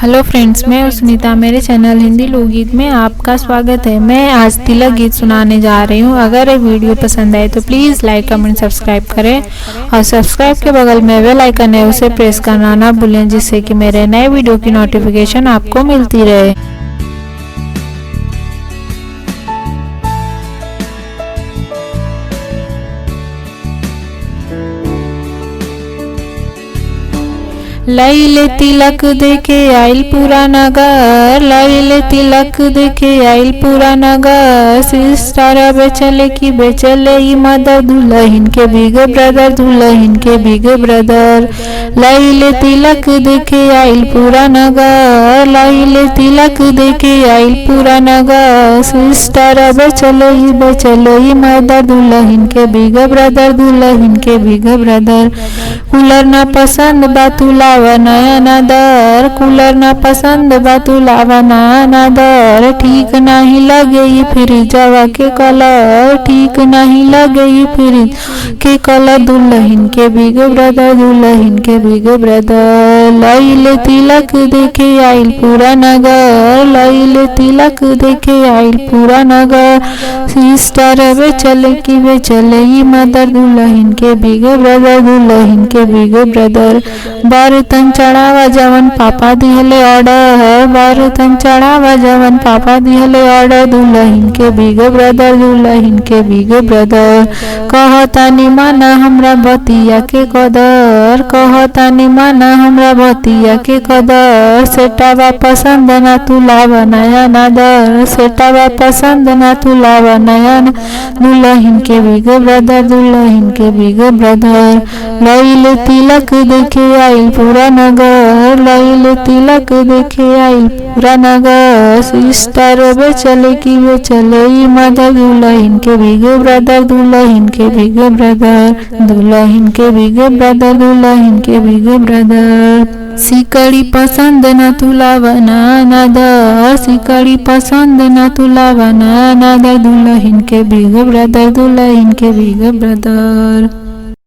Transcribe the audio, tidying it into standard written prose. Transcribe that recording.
Hello friends, मैं सुनीता। मेरे channel Hindi लोकगीत में आपका स्वागत है। मैं आज तिलक गीत सुनाने जा रही हूँ। अगर ये वीडियो पसंद आए तो प्लीज़ लाइक कमेंट सब्सक्राइब करें और सब्सक्राइब के बगल में बेल आइकन है, उसे प्रेस करना ना भूलें, जिससे कि मेरे नए वीडियो की नोटिफिकेशन आपको मिलती रहे। लैले तिलक देखे आइल पूरा नगर, लैले तिलक देखे आइल पूरा नगर। सिस्टर बेचले की बेचले ई मदर, दुल्हन के बिग ब्रदर, दुल्हन के बिग ब्रदर। लैले तिलक देखे आइल पूरा नगर, लैले तिलक देखे आइल पूरा नगर। सिस्टर बेचले ई मदर, दुल्हन के बिग ब्रदर, दुल्हन के बिग ब्रदर। कूलर ना पसंद बा तुलावा नया नादर, कूलर ना पसंद बा तुलावा नया नादर। ठीक नहीं लगे ये फ्रिजवा के कलर, ठीक नहीं लगे ये फ्रिज के कलर। दुल्हन के बिग ब्रदर, दुल्हन के बिग ब्रदर। लैले तिलक देखे आइल पूरा नगर, लैले तिलक देखे आइल पूरा नगर। सिस्टर बेचले की बेचले ई मदर, दुल्हन के बिग ब्रदर, दुल्हन के बिग ब्रदर। बर्तन चढ़ावा जवन पापा दिहले ऑर्डर, बर्तन चढ़ावा जवन पापा दिहले ऑर्डर। दुल्हन के बिग ब्रदर, दुल्हन के बिग ब्रदर। कहतानी माना हमरा बतिया के कदर, कहतानी माना हमरा बतिया के कदर। सेटावा पसंद ना तुलावा नया नादर, सेटावा पसंद ना तुलावा नया। दुल्हन के बिग ब्रदर, दुल्हन के बिग ब्रदर। लैले तिलक देखे आइल पूरा नगर, लैले तिलक देखे आइल पूरा नगर। सिस्टर बेचले की बेचले ई मदर, दुल्हन के बिग ब्रदर, दुल्हन के बिग ब्रदर, दुल्हन के बिग ब्रदर, दुल्हन के बिग ब्रदर। सिकड़ी पसंद न तुलावा नया नादर, सिकड़ी पसंद न तुलावा नया नादर। दुल्हन के बिग ब्रदर, दुल्हन के बिग ब्रदर।